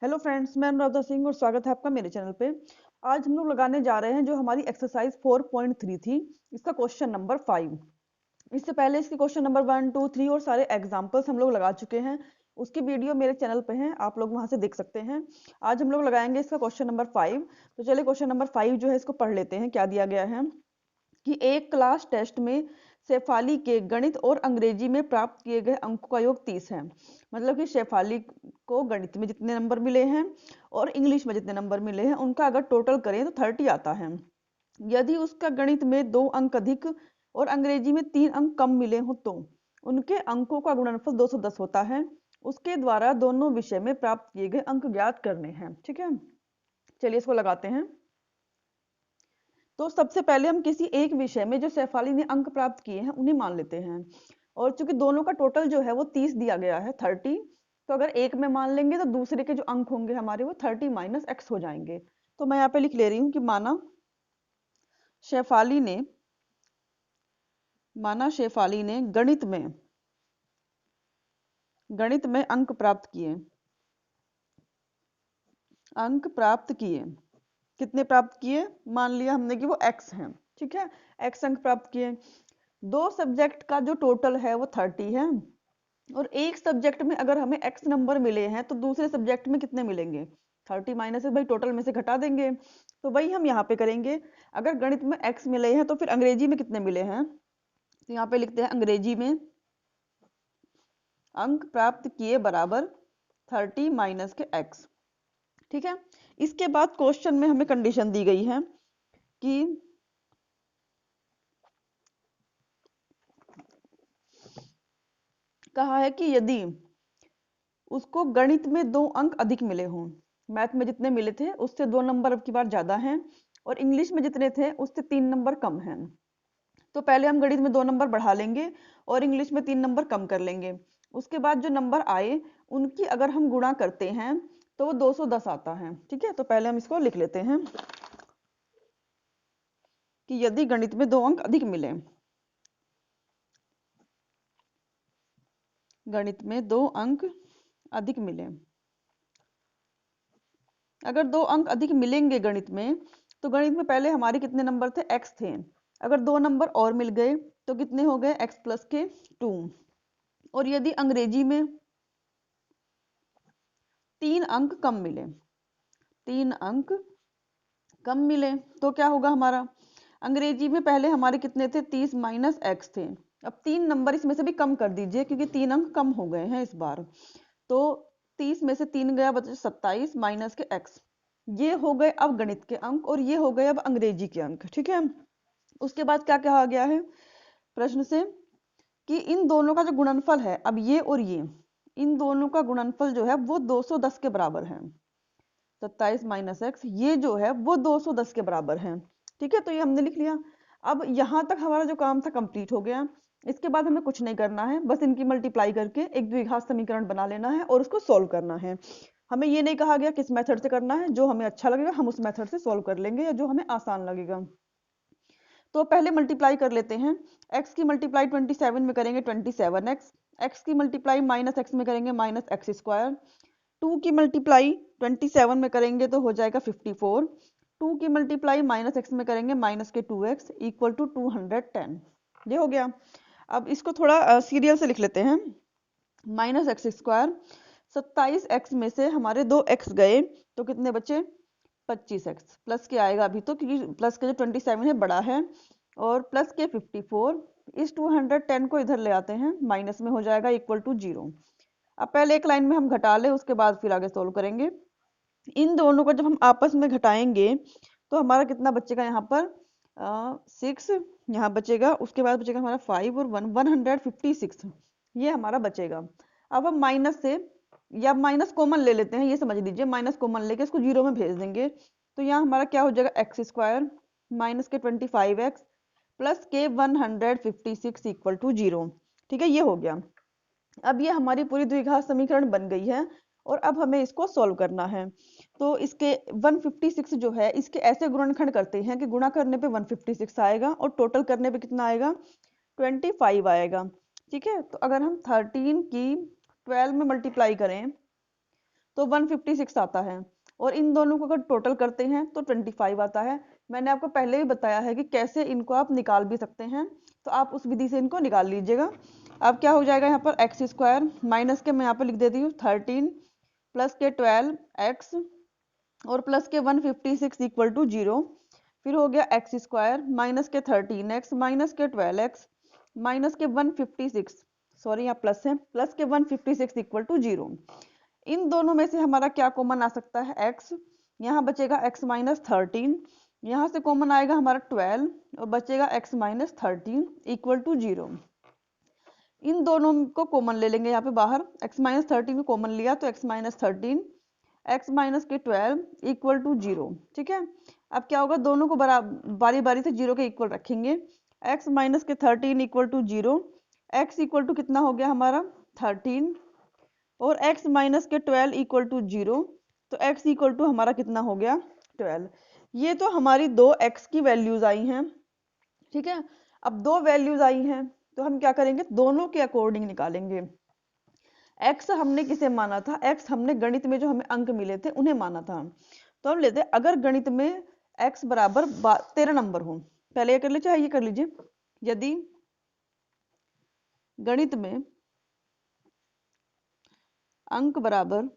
Hello friends, मैं अनुराधा सिंह और स्वागत है आपका मेरे चैनल पे। आज हम लोग लगाने जा रहे हैं जो हमारी एक्सरसाइज 4.3 थी, इसका क्वेश्चन नंबर 5। इससे पहले इसके क्वेश्चन नंबर 1, 2, 3 और सारे एग्जाम्पल्स हम लोग लगा चुके हैं। उसकी वीडियो मेरे चैनल पे है, आप लोग वहां से देख सकते हैं। आज हम लोग लगाएंगे इसका क्वेश्चन नंबर 5। तो चलिए क्वेश्चन नंबर 5 जो है इसको पढ़ लेते हैं। क्या दिया गया है कि एक क्लास टेस्ट में शेफाली के गणित और अंग्रेजी में प्राप्त किए गए अंकों का योग 30 है। मतलब कि शेफाली को गणित में जितने नंबर मिले हैं और इंग्लिश में जितने नंबर मिले हैं उनका अगर टोटल करें तो 30 आता है। यदि उसका गणित में 2 अंक अधिक और अंग्रेजी में 3 अंक कम मिले हों तो उनके अंकों का गुणनफल 210 होता है। उसके द्वारा दोनों विषय में प्राप्त किए गए अंक ज्ञात करने हैं। ठीक है, चलिए इसको लगाते हैं। तो सबसे पहले हम किसी एक विषय में जो शेफाली ने अंक प्राप्त किए हैं उन्हें मान लेते हैं। और चूंकि दोनों का टोटल जो है वो 30 दिया गया है, 30, तो अगर एक में मान लेंगे तो दूसरे के जो अंक होंगे हमारे वो 30 माइनस एक्स हो जाएंगे। तो मैं यहाँ पे लिख ले रही हूँ कि माना शेफाली ने गणित में अंक प्राप्त किए। कितने प्राप्त किए? मान लिया हमने कि वो एक्स हैं। ठीक है, एक्स अंक प्राप्त किए। दो सब्जेक्ट का जो टोटल है वो 30 है और एक सब्जेक्ट में अगर हमें एक्स नंबर मिले हैं तो दूसरे सब्जेक्ट में कितने मिलेंगे? 30 माइनस भाई टोटल में से घटा देंगे। तो वही हम यहाँ पे करेंगे। अगर गणित में एक्स मिले हैं तो फिर अंग्रेजी में कितने मिले हैं? तो यहाँ पे लिखते हैं अंग्रेजी में अंक प्राप्त किए बराबर 30 माइनस के एक्स। ठीक है, इसके बाद क्वेश्चन में हमें कंडीशन दी गई है कि कहा है कि यदि उसको गणित में 2 अंक अधिक मिले हों, मैथ में जितने मिले थे उससे 2 नंबर अब की बार ज्यादा हैं और इंग्लिश में जितने थे उससे 3 नंबर कम हैं। तो पहले हम गणित में 2 नंबर बढ़ा लेंगे और इंग्लिश में 3 नंबर कम कर लेंगे। उसके बाद जो नंबर आए उनकी अगर हम गुणा करते हैं तो वो 210 आता है। ठीक है, तो पहले हम इसको लिख लेते हैं कि यदि गणित में 2 अंक अधिक मिले, गणित में 2 अंक अधिक मिले, अगर 2 अंक अधिक मिलेंगे गणित में, तो गणित में पहले हमारे कितने नंबर थे? एक्स थे। अगर 2 नंबर और मिल गए तो कितने हो गए? एक्स प्लस के 2। और यदि अंग्रेजी में 3 अंक कम मिले, 3 अंक कम मिले तो क्या होगा हमारा? अंग्रेजी में पहले हमारे कितने थे? 30 माइनस एक्स थे। अब 3 नंबर इसमें से भी कम कर दीजिए क्योंकि 3 अंक कम हो गए हैं इस बार। तो 30 में से 3 गया, बचे 27 माइनस के एक्स। ये हो गए अब गणित के अंक और ये हो गए अब अंग्रेजी के अंक। ठीक है, उसके बाद क्या कहा गया है प्रश्न से कि इन दोनों का जो गुणनफल है, अब ये और ये, इन दोनों का गुणनफल जो है वो 210 के बराबर है। 27 माइनस एक्स ये जो है वो 210 के बराबर है। ठीक है, तो ये हमने लिख लिया। अब यहाँ तक हमारा जो काम था कंप्लीट हो गया। इसके बाद हमें कुछ नहीं करना है, बस इनकी मल्टीप्लाई करके एक द्विघात समीकरण बना लेना है और उसको सोल्व करना है। हमें ये नहीं कहा गया किस मेथड से करना है, जो हमें अच्छा लगेगा हम उस मेथड से सोल्व कर लेंगे या जो हमें आसान लगेगा। तो पहले मल्टीप्लाई कर लेते हैं। x की मल्टीप्लाई 27 में करेंगे 27x, x की मल्टीप्लाई माइनस एक्स में करेंगे माइनस एक्स स्क्वायर, 2 की मल्टीप्लाई 27 में करेंगे तो हो जाएगा 54, 2 की मल्टीप्लाई माइनस एक्स में करेंगे माइनस के 2x इक्वल टू 210। ये हो गया। अब इसको थोड़ा सीरियल से लिख लेते हैं। माइनस एक्स स्क्वायर, 27x में से हमारे 2x गए तो कितने बचे? 25x प्लस के आएगा अभी तो, क्योंकि प्लस के जो 27 है बड़ा है, और प्लस के 54। इस 210 को इधर ले आते हैं, माइनस में हो जाएगा इक्वल टू 0। अब पहले एक लाइन में हम घटा ले, उसके बाद फिर आगे सोल्व करेंगे। इन दोनों को जब हम आपस में घटाएंगे तो हमारा कितना बचेगा? यहाँ पर 6 यहाँ बचेगा, उसके बाद बचेगा हमारा 5 और 1, 156 ये हमारा बचेगा। अब हम माइनस से या माइनस कॉमन ले लेते हैं, ये समझ लीजिए, माइनस कॉमन लेके इसको 0 में भेज देंगे तो यहाँ हमारा क्या हो जाएगा? एक्स स्क्वायर माइनस के 25x प्लस के 156 इक्वल टू 0। ठीक है, ये हो गया। अब ये हमारी पूरी द्विघात समीकरण बन गई है और अब हमें इसको सॉल्व करना है। तो इसके 156 जो है इसके ऐसे गुणनखंड करते हैं कि गुणा करने पे 156 आएगा और टोटल करने पे कितना आएगा? 25 आएगा। ठीक है, तो अगर हम 13 की 12 में मल्टीप्लाई करें तो 156 आता है, और इन दोनों को अगर टोटल करते हैं तो 25 आता है। मैंने आपको पहले भी बताया है कि कैसे इनको आप निकाल भी सकते हैं, तो आप उस विधि से इनको निकाल लीजिएगा। अब क्या हो जाएगा यहाँ पर एक्स स्क्वायर माइनस के मैं यहाँ पर लिख देती हूँ 13 प्लस के 12 एक्स और प्लस के 156 इक्वल टू 0। फिर हो गया एक्स स्क्वायर माइनस के 13x माइनस के 12x माइनस के 156, सॉरी यहाँ प्लस है, प्लस के 156 इक्वल टू 0। इन दोनों में से हमारा क्या कॉमन आ सकता है x, यहाँ बचेगा x माइनस 13, यहाँ से कॉमन आएगा हमारा 12 और बचेगा x माइनस 13 इक्वल टू 0। इन दोनों को कॉमन ले लेंगे यहाँ पे बाहर, x माइनस 13 को कॉमन लिया तो x माइनस 13 x माइनस के 12 इक्वल टू 0। ठीक है, अब क्या होगा, दोनों को बारी बारी से 0 के इक्वल रखेंगे। x माइनस के 13 equal to 0, x equal to कितना हो गया हमारा 13 और x माइनस के 12 इक्वल टू 0, तो x इक्वल टू हमारा कितना हो गया 12। ये तो हमारी दो x की वैल्यूज आई हैं। ठीक है, अब दो वैल्यूज आई हैं तो हम क्या करेंगे, दोनों के अकॉर्डिंग निकालेंगे। x हमने किसे माना था, x हमने गणित में जो हमें अंक मिले थे उन्हें माना था। तो हम लेते अगर गणित में x बराबर 13 नंबर हो, पहले ये कर लीजिए, ये कर लीजिए, यदि गणित में अंक बराबर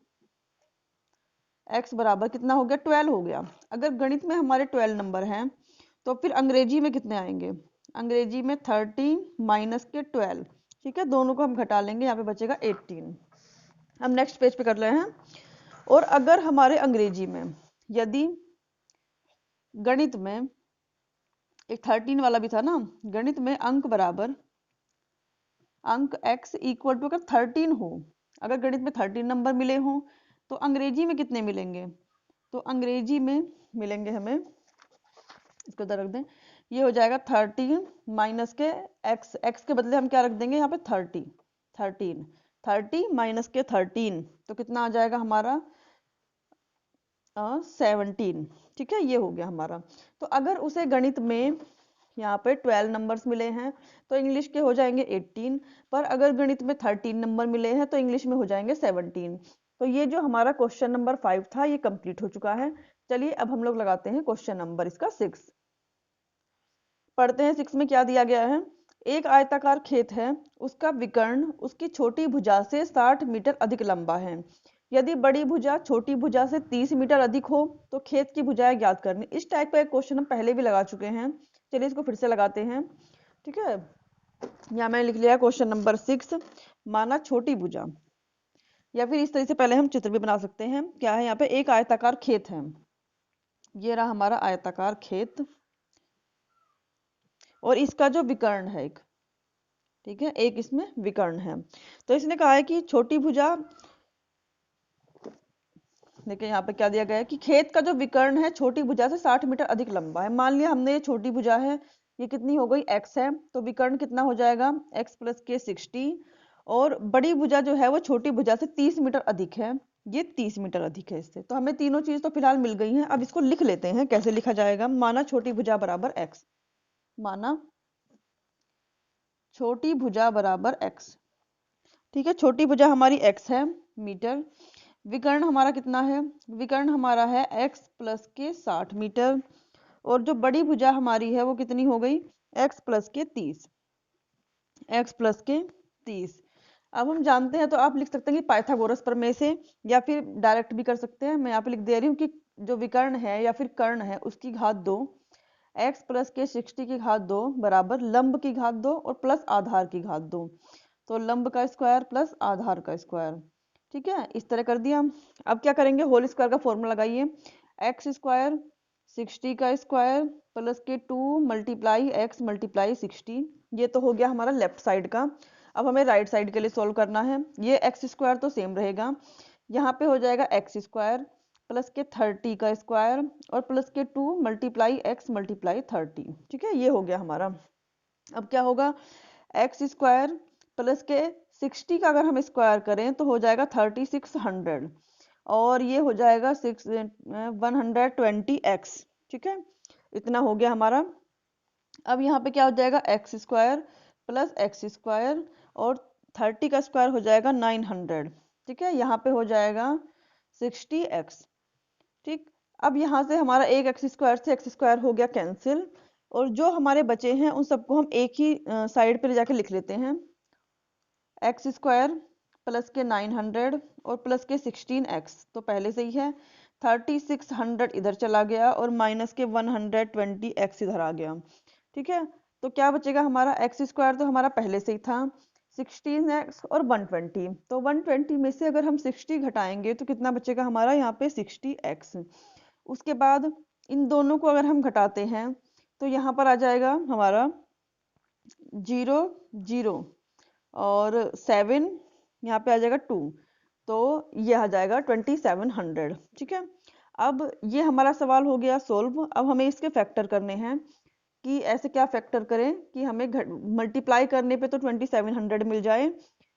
x बराबर कितना हो गया 12 हो गया। अगर गणित में हमारे 12 नंबर हैं तो फिर अंग्रेजी में कितने आएंगे, अंग्रेजी में 30 माइनस के 12। ठीक है, दोनों को हम घटा लेंगे, यहाँ पे बचेगा 18। हम नेक्स्ट पेज पे कर रहे हैं। और अगर हमारे अंग्रेजी में यदि गणित में एक 13 वाला भी था ना, गणित में अंक बराबर अंक x इक्वल टू अगर 13 हो, अगर गणित में 13 नंबर मिले हों तो अंग्रेजी में कितने मिलेंगे, तो अंग्रेजी में मिलेंगे हमें, इसको इधर रख दें, ये हो जाएगा 13 माइनस के x के बदले हम क्या रख देंगे यहाँ पे 30 माइनस के 13, तो कितना आ जाएगा हमारा 17। ठीक है, ये हो गया हमारा। तो अगर उसे गणित में यहाँ पे 12 नंबर्स मिले हैं तो इंग्लिश के हो जाएंगे 18, पर अगर गणित में 13 नंबर मिले हैं तो इंग्लिश में हो जाएंगे 17। तो ये जो हमारा क्वेश्चन नंबर 5 था ये कंप्लीट हो चुका है। चलिए अब हम लोग लगाते हैं क्वेश्चन नंबर इसका 6। पढ़ते हैं 6 में क्या दिया गया है। एक आयताकार खेत है, उसका विकर्ण उसकी छोटी भुजा से 60 मीटर अधिक लंबा है। यदि बड़ी भुजा छोटी भुजा से 30 मीटर अधिक हो तो खेत की भुजाएं ज्ञात करनी। इस टाइप का एक क्वेश्चन हम पहले भी लगा चुके हैं, चलिए इसको फिर से लगाते हैं। ठीक है, यहाँ मैंने लिख लिया क्वेश्चन नंबर 6, माना छोटी भुजा, या फिर इस तरह से पहले हम चित्र भी बना सकते हैं। क्या है यहाँ पे, एक आयताकार खेत है, ये रहा हमारा आयताकार खेत, और इसका जो विकर्ण है एक, ठीक है, एक इसमें विकर्ण है। तो इसने कहा है कि छोटी भुजा, देखिए यहाँ पे क्या दिया गया है कि खेत का जो विकर्ण है छोटी भुजा से 60 मीटर अधिक लंबा है। मान लिया हमने ये छोटी भुजा है, ये कितनी हो गई x है, तो विकर्ण कितना हो जाएगा x प्लस के 60, और बड़ी भुजा जो है वो छोटी भुजा से 30 मीटर अधिक है, ये 30 मीटर अधिक है इससे। तो हमें तीनों चीज तो फिलहाल मिल गई हैं। अब इसको लिख लेते हैं, कैसे लिखा जाएगा। माना छोटी भुजा बराबर x, माना छोटी भुजा बराबर x। ठीक है, छोटी भुजा हमारी x है मीटर, विकर्ण हमारा कितना है, विकर्ण हमारा है x प्लस के 60 मीटर, और जो बड़ी भुजा हमारी है वो कितनी हो गई x प्लस के 30, x प्लस के 30। अब हम जानते हैं, तो आप लिख सकते हैं कि पाइथागोरस प्रमेय से, या फिर डायरेक्ट भी कर सकते हैं। मैं यहाँ पे लिख दे रही हूँ कि जो विकर्ण है या फिर कर्ण है उसकी घात 2, x प्लस के 60 की घात 2 बराबर लंब की घात 2 और प्लस आधार की घात 2, तो लंब का स्क्वायर प्लस आधार का स्क्वायर। ठीक है, इस तरह कर दिया। अब क्या करेंगे, होल स्क्वायर का फॉर्मूला लगाइए, एक्स स्क्वायर 60 का स्क्वायर प्लस के 2 मल्टीप्लाई एक्स मल्टीप्लाई 60, ये तो हो गया हमारा लेफ्ट साइड का। अब हमें राइट साइड के लिए सॉल्व करना है। ये एक्स स्क्वायर तो सेम रहेगा, यहाँ पे हो जाएगा एक्स स्क्वायर प्लस के 30 का स्क्वायर और प्लस के 2 मल्टीप्लाई एक्स मल्टीप्लाई 30। ठीक है, ये हो गया हमारा। अब क्या होगा, एक्स स्क्वायर प्लस के 60 का अगर हम स्क्वायर करें तो हो जाएगा 3600, और ये हो जाएगा 120x। ठीक है, इतना हो गया हमारा। अब यहाँ पे क्या हो जाएगा, x square plus x square और 30 का स्क्वायर हो जाएगा 900। ठीक है, यहाँ पे हो जाएगा 60x। ठीक, अब यहाँ से हमारा एक एक्स स्क्वायर से एक्स स्क्वायर हो गया कैंसिल, और जो हमारे बचे हैं उन सबको हम एक ही साइड पर जाके लिख लेते हैं। एक्स स्क्वायर प्लस के 900 और प्लस के 16x तो पहले से ही है। 3600 इधर चला गया और माइनस के 120x इधर आ गया। ठीक है, तो क्या बचेगा हमारा, एक्स स्क्वायर तो हमारा पहले से ही था, 16x और 120, तो 120 में से अगर हम 60 घटाएंगे तो कितना बचेगा हमारा यहाँ पे 60x। उसके बाद इन दोनों को अगर हम घटाते हैं तो यहाँ पर आ जाएगा हमारा 0 0 और 7 यहाँ पे आ जाएगा 2, तो ये आ जाएगा 2700। ठीक है, अब ये हमारा सवाल हो गया सोल्व। अब हमें इसके फैक्टर करने हैं कि ऐसे क्या फैक्टर करें कि हमें मल्टीप्लाई करने पे तो 2700 मिल जाए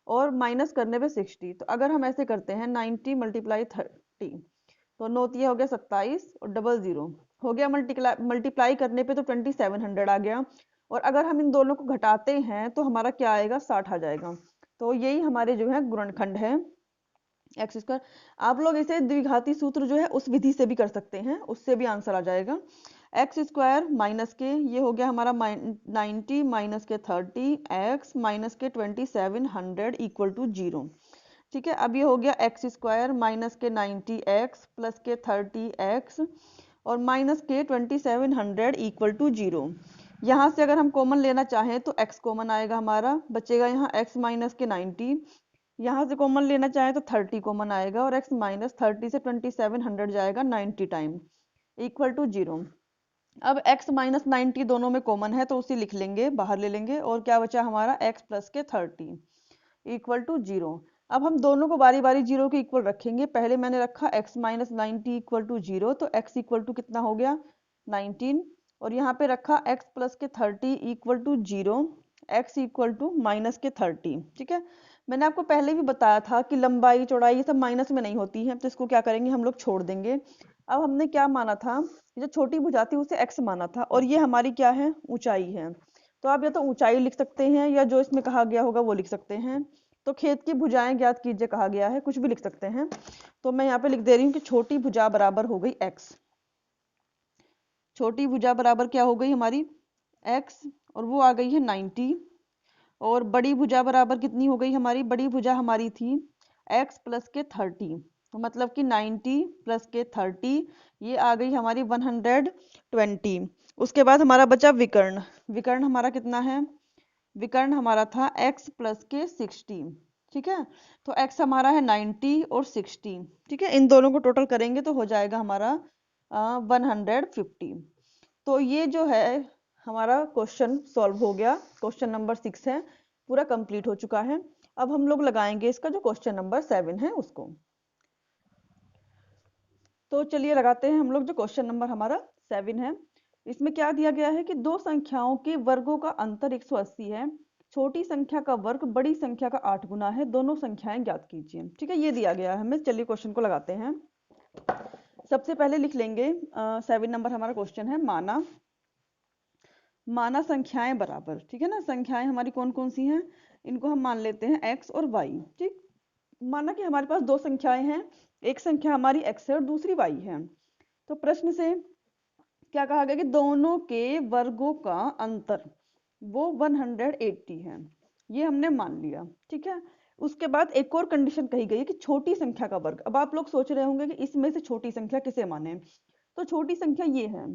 और माइनस करने पे 60। तो अगर हम ऐसे करते हैं 90 मल्टीप्लाई 30 तो 9 हो गया 27 और डबल 0 हो गया, मल्टीप्लाई करने पे तो 2700 आ गया, और अगर हम इन दोनों को घटाते हैं तो हमारा क्या आएगा, 60 आ जाएगा। तो यही हमारे जो है गुणनखंड है एक्स स्क्वायर। आप लोग इसे द्विघाती सूत्र जो है उस विधि से भी कर सकते हैं, उससे भी आंसर आ जाएगा। एक्स स्क्वायर माइनस के ये हो गया हमारा 90 माइनस के 30 एक्स माइनस के 2700 इक्वल टू 0। ठीक है, अब ये हो गया एक्स स्क्वायर माइनस के 90 एक्स प्लस के 30 एक्स और माइनस के 2700 इक्वल टू 0। यहाँ से अगर हम कॉमन लेना चाहें तो x कॉमन आएगा हमारा, बचेगा यहाँ x माइनस के 90। यहाँ से कॉमन लेना चाहें तो 30 कॉमन आएगा और x माइनस 30 से 2700 जाएगा 90 टाइम इक्वल टू 0। अब x माइनस 90 दोनों में कॉमन है तो उसे लिख लेंगे, बाहर ले लेंगे, और क्या बचा हमारा x प्लस के 30 इक्वल टू 0। अब हम दोनों को बारी बारी 0 के इक्वल रखेंगे। पहले मैंने रखा x माइनस 90 इक्वल टू 0, तो x इक्वल टू कितना हो गया 19, और यहाँ पे रखा x प्लस के 30 equal to 0, x equal to minus के 30। ठीक है, मैंने आपको पहले भी बताया था कि लंबाई चौड़ाई ये सब माइनस में नहीं होती है, तो इसको क्या करेंगे हम लोग छोड़ देंगे। अब हमने क्या माना था, जो छोटी भुजा थी उसे x माना था, और ये हमारी क्या है, ऊंचाई है। तो आप या तो ऊंचाई लिख सकते हैं या जो इसमें कहा गया होगा वो लिख सकते हैं। तो खेत की भुजाएं ज्ञात कीजिए कहा गया है, कुछ भी लिख सकते हैं। तो मैं यहाँ पे लिख दे रही हूँ कि छोटी भुजा बराबर हो गई x। छोटी भुजा बराबर क्या हो गई हमारी x, और वो आ गई है 90। और बड़ी भुजा बराबर कितनी हो गई हमारी, बड़ी भुजा हमारी थी x प्लस के 30, तो मतलब कि 90 प्लस के 30 ये आ गई हमारी 120। उसके बाद हमारा बचा विकर्ण। विकर्ण हमारा कितना है, विकर्ण हमारा था x प्लस के 60। ठीक है, तो x हमारा है 90 और 60। ठीक है, इन दोनों को टोटल करेंगे तो हो जाएगा हमारा 150। तो ये जो है हमारा क्वेश्चन सॉल्व हो गया, क्वेश्चन नंबर 6 है, पूरा कंप्लीट हो चुका है। अब हम लोग लगाएंगे इसका जो क्वेश्चन नंबर 7 है उसको। तो चलिए लगाते हैं हम लोग जो क्वेश्चन नंबर हमारा 7 है। इसमें क्या दिया गया है कि दो संख्याओं के वर्गों का अंतर 180 है, छोटी संख्या का वर्ग बड़ी संख्या का 8 गुना है, दोनों संख्याएं ज्ञात कीजिए। ठीक है, ये दिया गया है हमें। चलिए क्वेश्चन को लगाते हैं। सबसे पहले लिख लेंगे 7 नंबर हमारा क्वेश्चन है, माना संख्याएं बराबर। ठीक है ना, संख्याएं हमारी कौन कौन सी हैं, इनको हम मान लेते हैं x और y। ठीक, माना कि हमारे पास दो संख्याएं हैं, एक संख्या हमारी x है और दूसरी y है। तो प्रश्न से क्या कहा गया कि दोनों के वर्गों का अंतर वो 180 है, ये हमने मान लिया। ठीक है, उसके बाद एक और कंडीशन कही गई है कि छोटी संख्या का वर्ग। अब आप लोग सोच रहे होंगे कि इसमें से छोटी संख्या किसे माने, तो छोटी संख्या ये है,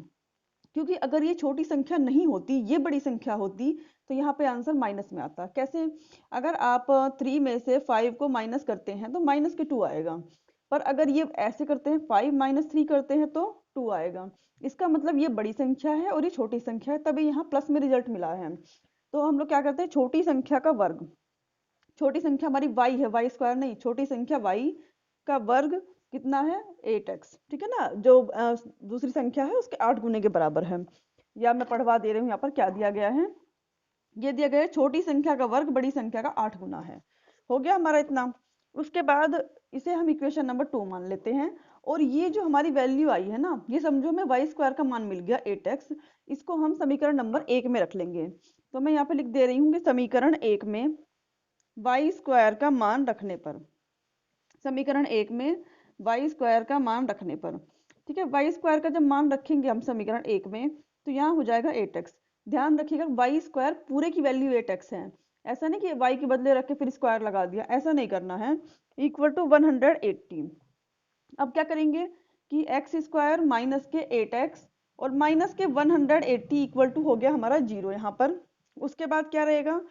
क्योंकि अगर ये छोटी संख्या नहीं होती, ये बड़ी संख्या होती, तो यहाँ पे आंसर माइनस में आता। कैसे, अगर आप 3 में से 5 को माइनस करते हैं तो माइनस के 2 आएगा, पर अगर ये ऐसे करते हैं 5 माइनस 3 करते हैं तो 2 आएगा। इसका मतलब ये बड़ी संख्या है और ये छोटी संख्या है, तभी यहाँ प्लस में रिजल्ट मिला है। तो हम लोग क्या करते हैं, छोटी संख्या का वर्ग, छोटी संख्या हमारी y है, y स्क्वायर नहीं, छोटी संख्या y का वर्ग कितना है 8x। ठीक है ना, जो दूसरी संख्या है उसके 8 गुने के बराबर है। या मैं पढ़वा दे रही हूँ यहाँ पर क्या दिया गया है, ये दिया गया है छोटी संख्या का वर्ग बड़ी संख्या का 8 गुना है। हो गया हमारा इतना। उसके बाद इसे हम इक्वेशन नंबर 2 मान लेते हैं, और ये जो हमारी वैल्यू आई है ना, ये समझो मैं y स्क्वायर का मान मिल गया 8x, इसको हम समीकरण नंबर 1 में रख लेंगे। तो मैं यहाँ पे लिख दे रही हूँ कि समीकरण 1 में y स्क्वायर का मान रखने पर, समीकरण 1 में वाई स्क्वायर का मान रखने पर। ठीक है, वाई स्क्वायर का जब मान रखेंगे हम समीकरण 1 में तो यहाँ हो जाएगा 8x। ध्यान रखिएगा वाई स्क्वायर पूरे की वैल्यू 8x है, ऐसा नहीं कि वाई के बदले रख के फिर स्क्वायर लगा दिया, ऐसा नहीं करना है। Equal to 180। अब क्या करेंगे कि एक्स स्क्वायर माइनस के 8x और माइनस के 180 इक्वल टू हो गया हमारा 0 यहाँ पर। उसके बाद क्या रहेगा,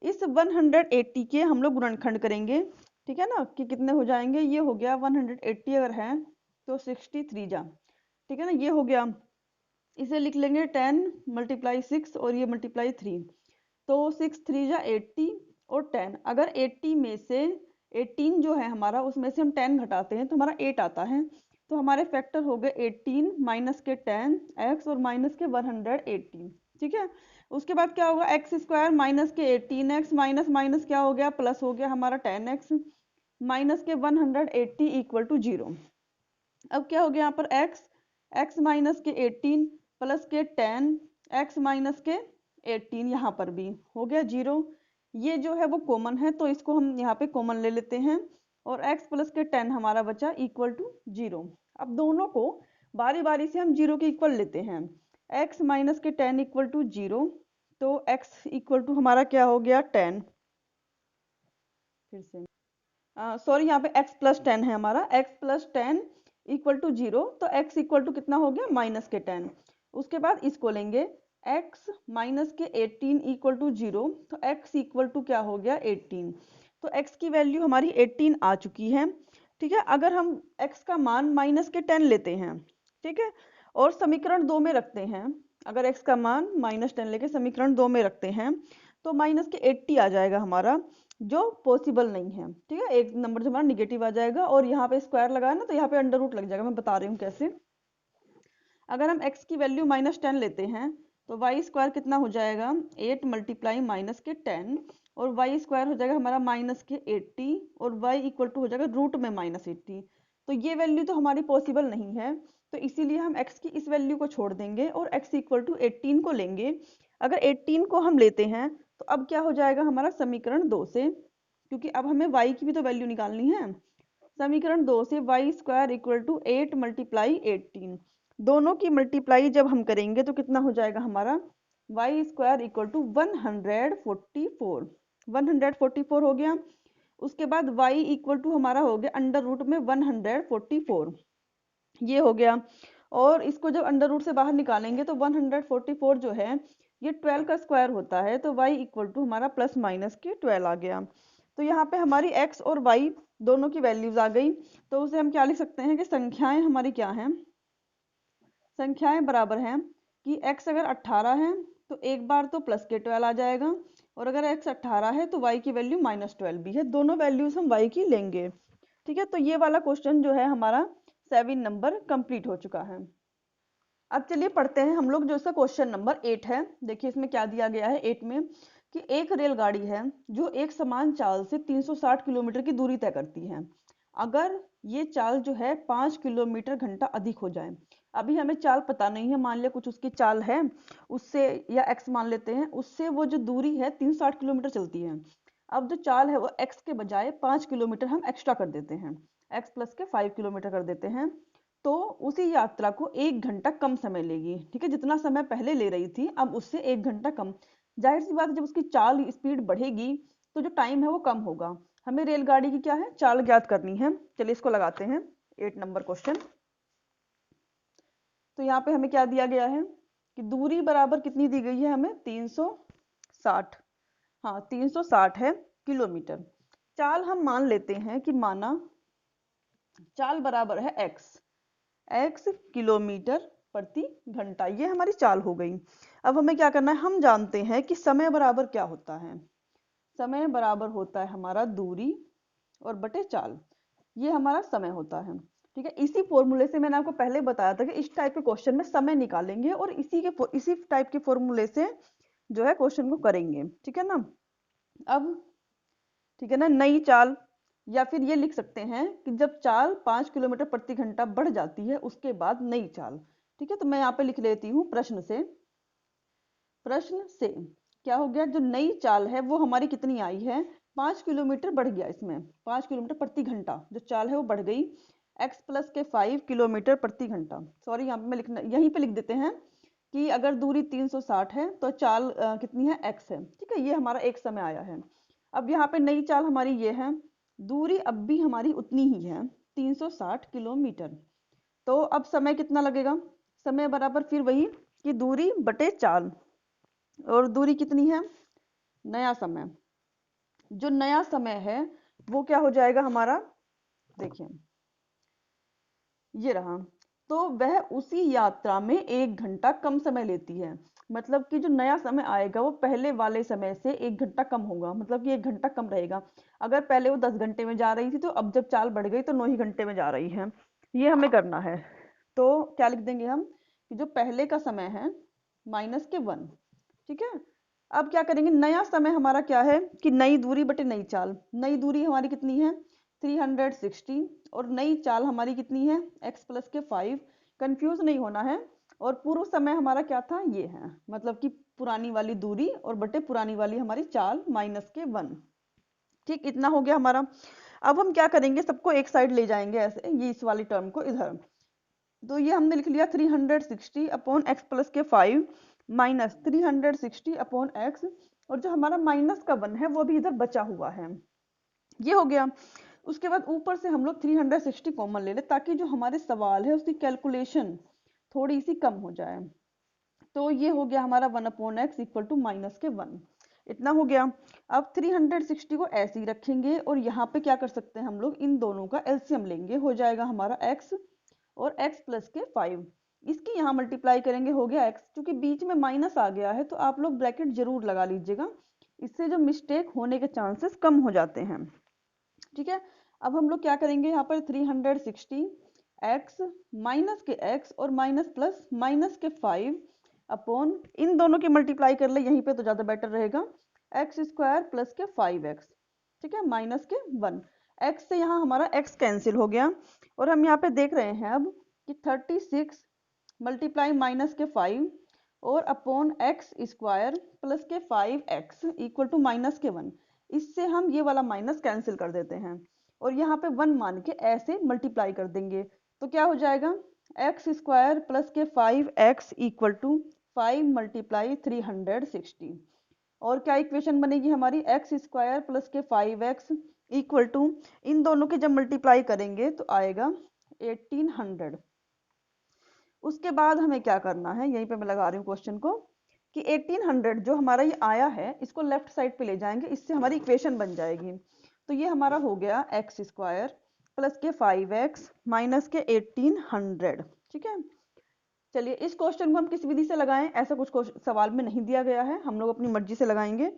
इस 180 के हम लोग गुणनखंड करेंगे। ठीक है ना, कि कितने हो जाएंगे, ये हो गया 180 अगर है तो 63 जा। ठीक है ना, ये हो गया। इसे लिख लेंगे 10 मल्टीप्लाई 6 और ये मल्टीप्लाई 3, तो 6 3 जा 80 और 10। अगर 80 में से 18 जो है हमारा, उसमें से हम 10 घटाते हैं तो हमारा 8 आता है। तो हमारे फैक्टर हो गए 18 माइनस के 10 एक्स और माइनस के 180। ठीक है, उसके बाद क्या होगा, एक्स स्क्वायर माइनस के 18x माइनस माइनस क्या हो गया, प्लस हो गया हमारा 10x माइनस के 180 इक्वल टू 0। अब क्या हो गया यहाँ पर x माइनस के 18 प्लस के 10 x माइनस के 18, यहाँ पर भी हो गया 0। ये जो है वो कॉमन है तो इसको हम यहाँ पे कॉमन ले लेते हैं और x प्लस के 10 हमारा बचा इक्वल टू 0। अब दोनों को बारी बारी से हम 0 के इक्वल लेते हैं। x माइनस के 10 इक्वल टू 0, तो x इक्वल टू हमारा क्या हो गया 10। फिर से सॉरी, यहाँ पे x प्लस 10 है हमारा, x प्लस 10 इक्वल टू 0, तो x इक्वल टू कितना हो गया माइनस के 10। उसके बाद इसको लेंगे x माइनस के 18 इक्वल टू 0, तो x इक्वल टू क्या हो गया 18। तो x की वैल्यू हमारी 18 आ चुकी है। ठीक है, अगर हम x का मान माइनस के 10 लेते हैं, ठीक है, और समीकरण 2 में रखते हैं, अगर x का मान माइनस 10 लेके समीकरण 2 में रखते हैं तो माइनस के 80 आ जाएगा हमारा, जो पॉसिबल नहीं है। ठीक है, एक नंबर जो हमारा निगेटिव आ जाएगा और यहाँ पे स्क्वायर लगाया ना तो यहाँ पे अंडर रूट लग जाएगा, मैं बता रही हूँ कैसे। अगर हम x की वैल्यू माइनस 10 लेते हैं तो वाई स्क्वायर कितना हो जाएगा 8 मल्टीप्लाई माइनस के 10 और वाई स्क्वायर हो जाएगा हमारा माइनस के 80 और y इक्वल टू हो जाएगा रूट में माइनस 80। तो ये वैल्यू तो हमारी पॉसिबल नहीं है, तो इसीलिए हम x की इस वैल्यू को छोड़ देंगे और x इक्वल टू 18 को लेंगे। अगर 18 को हम लेते हैं तो अब क्या हो जाएगा हमारा समीकरण 2 से, क्योंकि अब हमें y की भी तो वैल्यू निकालनी है। समीकरण 2 से Y square equal to 8 multiply 18, दोनों की मल्टीप्लाई जब हम करेंगे तो कितना हो जाएगा हमारा वाई स्क्वायर इक्वल टू 144। 144 हो गया। उसके बाद y इक्वल टू हमारा हो गया अंडर रूट में 144, ये हो गया। और इसको जब अंडर रूट से बाहर निकालेंगे तो 144 जो है ये 12 का स्क्वायर होता है, तो y इक्वल टू हमारा प्लस माइनस के 12 आ गया। तो यहाँ पे हमारी x और y दोनों की वैल्यूज आ गई, तो उसे हम क्या लिख सकते हैं कि संख्याएं हमारी क्या हैं, संख्याएं बराबर हैं कि x अगर 18 है तो एक बार तो प्लस के 12 आ जाएगा, और अगर x 18 है तो y की वैल्यू माइनस 12 भी है, दोनों वैल्यूज हम y की लेंगे। ठीक है, तो ये वाला क्वेश्चन जो है हमारा 7 नंबर कंप्लीट हो चुका है। अब चलिए पढ़ते हैं हम लोग जो इसका क्वेश्चन नंबर 8 है। देखिए इसमें क्या दिया गया है 8 में कि एक रेलगाड़ी है जो एक समान चाल से 360 किलोमीटर की दूरी तय करती है। अगर ये चाल जो है 5 किलोमीटर घंटा अधिक हो जाए, अभी हमें चाल पता नहीं है, मान लिया कुछ उसकी चाल है उससे, या x मान लेते हैं, उससे वो जो दूरी है 360 किलोमीटर चलती है। अब जो चाल है वो x के बजाय 5 किलोमीटर हम एक्स्ट्रा कर देते हैं, x प्लस के 5 किलोमीटर कर देते हैं, तो उसी यात्रा को 1 घंटा कम समय लेगी। ठीक है, जितना समय पहले ले रही थी अब उससे 1 घंटा कम। जाहिर सी बात है जब उसकी चाल स्पीड बढ़ेगी तो जो टाइम है वो कम होगा। हमें रेलगाड़ी की क्या है चाल ज्ञात करनी है। चलिए इसको लगाते हैं 8 नंबर क्वेश्चन। तो यहाँ पे हमें क्या दिया गया है कि दूरी बराबर कितनी दी गई है हमें 360, हाँ 360 है किलोमीटर। चाल हम मान लेते हैं कि माना चाल बराबर है x किलोमीटर प्रति घंटा, ये हमारी चाल हो गई। अब हमें क्या करना है, हम जानते हैं कि समय बराबर क्या होता है, समय बराबर होता है हमारा दूरी और बटे चाल, ये हमारा समय होता है। ठीक है, इसी फॉर्मूले से मैंने आपको पहले बताया था कि इस टाइप के क्वेश्चन में समय निकालेंगे और इसी टाइप के फॉर्मूले से जो है क्वेश्चन को करेंगे। ठीक है ना, अब ठीक है ना, नई चाल, या फिर ये लिख सकते हैं कि जब चाल 5 किलोमीटर प्रति घंटा बढ़ जाती है उसके बाद नई चाल। ठीक है, तो मैं यहाँ पे लिख लेती हूँ प्रश्न से क्या हो गया, जो नई चाल है वो हमारी कितनी आई है 5 किलोमीटर बढ़ गया, इसमें 5 किलोमीटर प्रति घंटा जो चाल है वो बढ़ गई। x प्लस के 5 किलोमीटर प्रति घंटा। सॉरी, यहाँ पे मैं लिखना, यहीं पे लिख देते हैं कि अगर दूरी 360 है तो चाल कितनी है, x है। ठीक है, ये हमारा एक समय आया है। अब यहाँ पे नई चाल हमारी ये है, दूरी अब भी हमारी उतनी ही है 360 किलोमीटर। तो अब समय कितना लगेगा, समय बराबर फिर वही कि दूरी बटे चाल, और दूरी कितनी है, नया समय। जो नया समय है वो क्या हो जाएगा हमारा, देखिए ये रहा, तो वह उसी यात्रा में 1 घंटा कम समय लेती है। मतलब कि जो नया समय आएगा वो पहले वाले समय से 1 घंटा कम होगा, मतलब कि 1 घंटा कम रहेगा। अगर पहले वो 10 घंटे में जा रही थी तो अब जब चाल बढ़ गई तो 9 ही घंटे में जा रही है। ये हमें करना है। तो क्या लिख देंगे हम कि जो पहले का समय है -1। ठीक है, अब क्या करेंगे, नया समय हमारा क्या है कि नई दूरी बटे नई चाल। नई दूरी हमारी कितनी है 360, और नई चाल हमारी कितनी है x प्लस के 5। कंफ्यूज नहीं होना है। और पूर्व समय हमारा क्या था, ये है, मतलब कि पुरानी वाली दूरी और बटे पुरानी वाली हमारी चाल -1। ठीक, इतना हो गया हमारा। अब हम क्या करेंगे, सबको एक साइड ले जाएंगे ऐसे, ये इस वाली टर्म को इधर। तो ये हमने लिख लिया 360 अपॉन एक्स प्लस के 5 माइनस 360 अपॉन एक्स, और जो हमारा -1 है वो भी इधर बचा हुआ है, ये हो गया। उसके बाद ऊपर से हम लोग 360 कॉमन ले लें ताकि जो हमारे सवाल है उसकी कैलकुलेशन थोड़ी सी कम हो जाए। तो ये हो गया हमारा 1/x इक्वल टू -1। इतना हो गया। अब 360 को ऐसे ही रखेंगे और यहाँ पे क्या कर सकते हैं हम लोग, इन दोनों का एलसीएम लेंगे, हो जाएगा हमारा x और x प्लस के 5। इसकी यहाँ मल्टीप्लाई करेंगे, हो गया x। क्योंकि बीच में माइनस आ गया है तो आप लोग ब्रैकेट जरूर लगा लीजिएगा, इससे जो मिस्टेक होने के चांसेस कम हो जाते हैं। ठीक है, अब हम लोग क्या करेंगे, यहाँ पर 360 x माइनस के x और माइनस प्लस माइनस के 5 अपॉन, इन दोनों की मल्टीप्लाई कर ले यहीं पे तो ज़्यादा बेटर रहेगा, एक्स स्क्वायर प्लस के 5x। ठीक है, माइनस के 1। x से यहाँ हमारा x कैंसिल हो गया, और हम यहाँ पे देख रहे हैं अब कि 36 मल्टीप्लाई माइनस के 5 और अपॉन एक्स स्क्वायर प्लस के 5x इक्वल टू -1। इससे हम ये वाला माइनस कैंसिल कर देते हैं और यहाँ पे 1 मान के ऐसे मल्टीप्लाई कर देंगे। तो क्या हो जाएगा, एक्स स्क्वायर प्लस के 5x इक्वल टू 5 मल्टीप्लाई 360। और क्या इक्वेशन बनेगी हमारी, एक्स स्क्वायर प्लस के 5x इक्वल टू, इन दोनों के जब मल्टीप्लाई करेंगे तो आएगा 1800। उसके बाद हमें क्या करना है, यहीं पे मैं लगा रही हूँ क्वेश्चन को, कि 1800 जो हमारा ये आया है इसको लेफ्ट साइड पे ले जाएंगे, इससे हमारी इक्वेशन बन जाएगी। तो ये हमारा हो गया एक्स स्क्वायर प्लस के 5x माइनस के 1800। ठीक है, चलिए इस क्वेश्चन को हम किस विधि से लगाएं, ऐसा कुछ सवाल में नहीं दिया गया है, हम लोग अपनी मर्जी से लगाएंगे।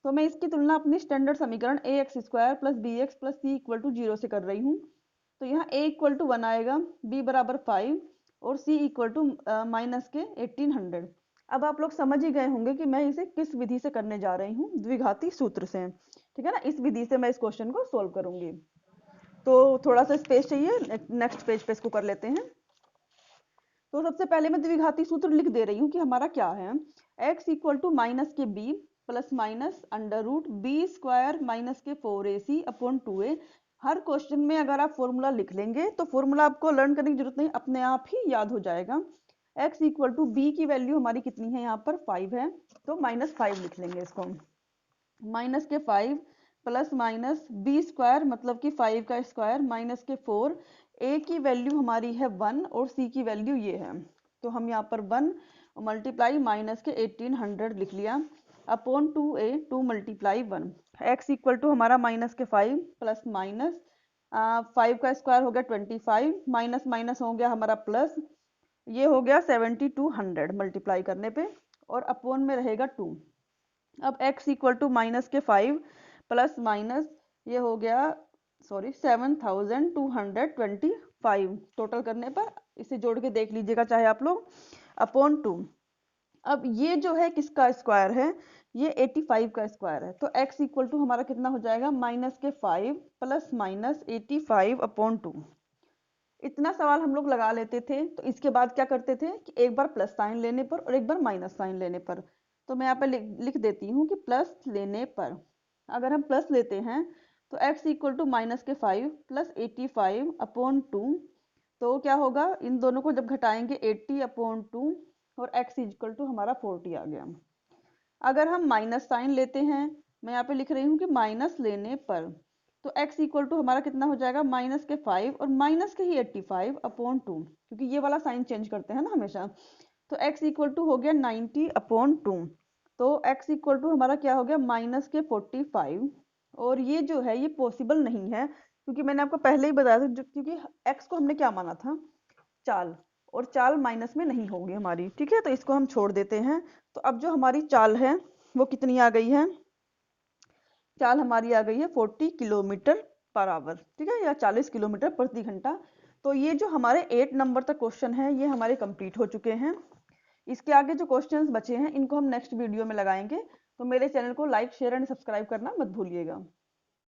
तो मैं इसकी तुलना अपनी स्टैंडर्ड समीकरण ax square plus bx plus c equal to 0 से कर रही हूँ। तो यहाँ a इक्वल टू 1 आएगा, b बराबर 5 और c इक्वल टू माइनस के 1800। अब आप लोग समझ ही गए होंगे कि मैं इसे किस विधि से करने जा रही हूँ, द्विघाती सूत्र से। ठीक है ना, इस विधि से मैं इस क्वेश्चन को सोल्व करूंगी। तो थोड़ा सा स्पेस चाहिए, नेक्स्ट पेज पे इसको कर लेते हैं। तो सबसे पहले मैं द्विघाती सूत्र लिख दे रही हूँ कि हमारा क्या है, x इक्वल टू माइनस के b plus minus under root B square minus के 4ac अपॉन 2a। हर क्वेश्चन में अगर आप फॉर्मूला लिख लेंगे तो फॉर्मूला आपको लर्न करने की जरूरत नहीं, अपने आप ही याद हो जाएगा। x इक्वल टू b की वैल्यू हमारी कितनी है, यहाँ पर 5 है, तो -5 लिख लेंगे इसको। माइनस के 5 प्लस माइनस बी स्क्वायर मतलब कि 5 का स्क्वायर माइनस के 4, ए की वैल्यू हमारी है 1 और सी की वैल्यू ये है, तो हम यहाँ पर 1 मल्टीप्लाई माइनस के 1800 लिख लिया upon 2a 2 multiply 1। x equal to हमारा माइनस के 5 प्लस माइनस 5 का स्क्वायर हो गया 25 माइनस माइनस हो गया हमारा प्लस, ये हो गया 7200 मल्टीप्लाई करने पे, और अपॉन में रहेगा 2। अब x इक्वल टू माइनस के 5 प्लस माइनस ये हो गया, सॉरी 7225 टोटल करने पर, इसे जोड़ के देख लीजिएगा चाहे आप लोग, अपॉन 2। अब ये जो है किसका स्क्वायर है, ये 85 का स्क्वायर है, तो x इक्वल टू हमारा कितना हो जाएगा, माइनस के 5 प्लस माइनस 85 अपॉन 2। इतना सवाल हम लोग लगा लेते थे। तो इसके बाद क्या करते थे कि एक बार प्लस साइन लेने पर और एक बार माइनस साइन लेने पर, तो मैं यहाँ पे लिख देती हूँ कि प्लस लेने पर, अगर हम प्लस लेते हैं तो x इक्वल टू -5 प्लस 85/2, तो क्या होगा, इन दोनों को जब घटाएंगे 80/2 और x इक्वल टू हमारा 40 आ गया। अगर हम माइनस साइन लेते हैं, मैं यहाँ पे लिख रही हूँ कि माइनस लेने पर, तो x इक्वल टू हमारा कितना हो जाएगा, -5 और माइनस के ही 85/2, क्योंकि ये वाला साइन चेंज करते हैं ना हमेशा। तो x इक्वल टू हो गया 90/2, तो x इक्वल टू हमारा क्या हो गया, -45। और ये जो है ये पॉसिबल नहीं है, क्योंकि मैंने आपको पहले ही बताया था, क्योंकि x को हमने क्या माना था, चाल, और चाल माइनस में नहीं होगी हमारी, ठीक है, तो इसको हम छोड़ देते हैं। तो अब जो हमारी चाल है वो कितनी आ गई है, चाल हमारी आ गई है 40 किलोमीटर पर आवर, ठीक है, या 40 किलोमीटर प्रति घंटा। तो ये जो हमारे 8 नंबर तक क्वेश्चन है ये हमारे कंप्लीट हो चुके हैं। इसके आगे जो क्वेश्चंस बचे हैं इनको हम नेक्स्ट वीडियो में लगाएंगे, तो मेरे चैनल को लाइक शेयर एंड सब्सक्राइब करना मत भूलिएगा।